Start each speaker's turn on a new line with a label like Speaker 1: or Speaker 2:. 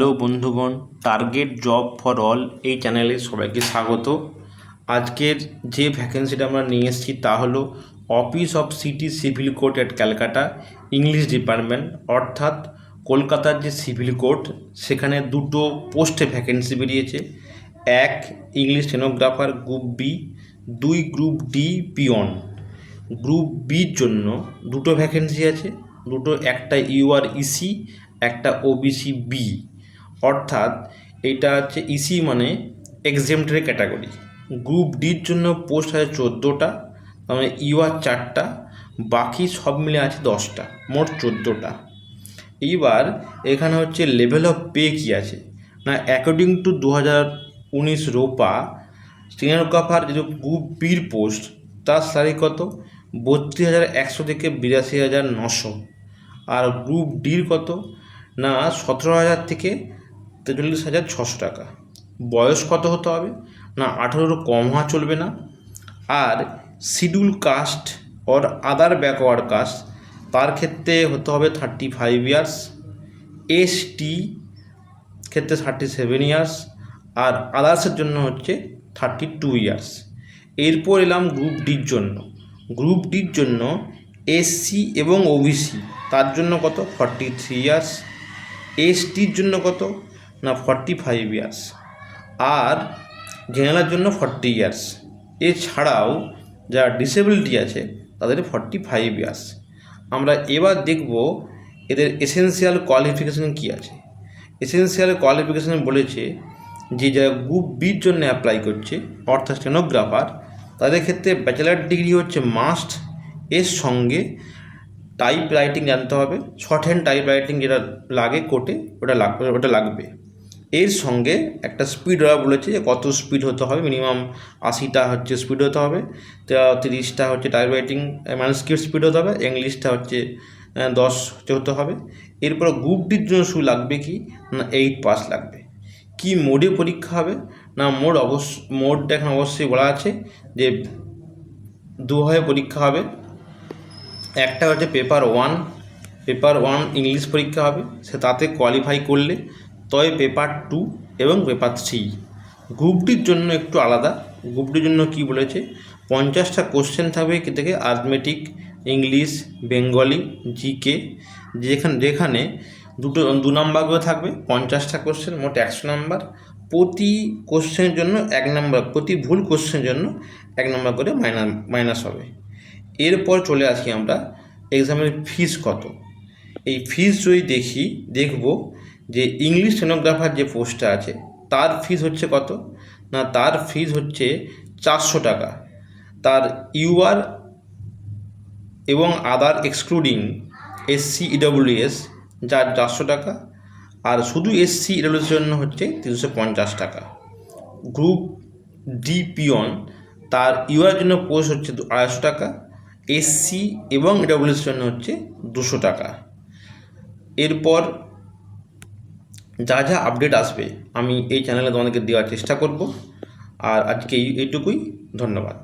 Speaker 1: Hello বন্ধুগণ, target job for all এই চ্যানেলে সবাইকে স্বাগত। আজকের যে ভ্যাকেন্সিটা আমরা নিয়ে এসেছি তা হলো office of city civil court at Calcutta English department, অর্থাৎ কলকাতার যে সিভিল কোর্ট সেখানে দুটো পোস্টে ভ্যাকেন্সি বেরিয়েছে। এক, ইংলিশ স্টেনোগ্রাফার গ্রুপ বি, দুই গ্রুপ ডি পিওন। গ্রুপ বির জন্য দুটো ভ্যাকেন্সি আছে, দুটো, একটা ইউআর ইসি, একটা ওবিসি বি, অর্থাৎ এটা হচ্ছে ইসি মানে এক্সেমপ্টরি ক্যাটাগরি। গ্রুপ ডির জন্য পোস্ট আছে 14টা, তার মানে ইউআর 4টা, বাকি সব মিলে আছে 10টা, মোট 14টা। এইবার এখানে হচ্ছে লেভেল অফ পে কী আছে না, অ্যাকর্ডিং টু 2019 রোপা স্টেনোগ্রাফার যে গ্রুপ বির পোস্ট তার স্যালারি কত, 32,100 থেকে 82,900। আর গ্রুপ ডির কত না 17,000 থেকে 43,600 টাকা। বয়স কত হতে হবে না 18 কম হওয়া চলবে না। আর schedule caste or other backward caste তার ক্ষেত্রে হতে হবে 35 ইয়ার্স, এসটি ক্ষেত্রে 37 ইয়ার্স, আর আদার্সের জন্য হচ্ছে 32 ইয়ার্স। এরপর এলাম গ্রুপ ডির জন্য। গ্রুপ ডির জন্য এসসি এবং ওবিসি তার জন্য কত 43 ইয়ার্স, এসটির জন্য কত না 45 ইয়ার্স, আর জেনারেলের জন্য 40 ইয়ার্স। এছাড়াও যারা ডিসেবিলিটি আছে তাদের 45 ইয়ার্স। আমরা এবার দেখব এদের এসেনশিয়াল কোয়ালিফিকেশান কী আছে। এসেনশিয়াল কোয়ালিফিকেশান বলেছে যে যারা গ্রুপ বির জন্য অ্যাপ্লাই করছে অর্থাৎ স্টেনোগ্রাফার, তাদের ক্ষেত্রে ব্যাচেলার ডিগ্রি হচ্ছে মাস্ট, এর সঙ্গে টাইপ রাইটিং জানতে হবে, শর্ট হ্যান্ড টাইপ রাইটিং যেটা লাগে কোর্টে ওটা লাগবে। এর সঙ্গে একটা স্পিড ওরা বলেছে যে কত স্পিড হতে হবে, মিনিমাম 80টা হচ্ছে স্পিড হতে হবে, 30টা হচ্ছে টাইপ রাইটিং ম্যানুস্ক্রিপ্ট স্পিড হতে হবে, ইংলিশটা হচ্ছে 10 হতে হবে। এরপর গ্রুপ ডির জন্য শুধু লাগবে কি না 8 পাস লাগবে। কি মোডে পরীক্ষা হবে না মোডটা এখন অবশ্যই বলা আছে যে দুভাবে পরীক্ষা হবে। একটা হচ্ছে পেপার ওয়ান ইংলিশ পরীক্ষা হবে, সে তাতে কোয়ালিফাই করলে তবে পেপার 2 এবং পেপার 3। গ্রুপ ডির জন্য একটু আলাদা। গ্রুপ ডির জন্য কী বলেছে, 50টা কোশ্চেন থাকবে কি থেকে আর্থমেটিক, ইংলিশ, বেঙ্গলি, জিকে, যেখানে 2 নাম্বার করে থাকবে। 50টা কোশ্চেন, মোট 100 নাম্বার। প্রতি কোশ্চেনের জন্য 1 নাম্বার, প্রতি ভুল কোশ্চেনের জন্য 1 নাম্বার করে মাইনাস হবে। এরপর চলে আসি আমরা এক্সামের ফিস কত। এই ফিস যদি দেখব যে ইংলিশ স্টেনোগ্রাফার যে পোস্টটা আছে তার ফিস হচ্ছে কত না, তার ফিস হচ্ছে 400 টাকা। তার ইউআর এবং আদার এক্সক্লুডিং এসসি ইডব্লিউএস যার 400 টাকা, আর শুধু এসসি ইডব্লিউএস জন্য হচ্ছে 350 টাকা। গ্রুপ ডি পিওন, তার ইউআর জন্য পোস্ট হচ্ছে 250 টাকা, এসসি এবং ইডব্লিউএস জন্য হচ্ছে 200 টাকা। এরপর যা যা আপডেট আসবে আমি এই চ্যানেলে তোমাদেরকে দেওয়ার চেষ্টা করব। আর আজকে এইটুকুই, ধন্যবাদ।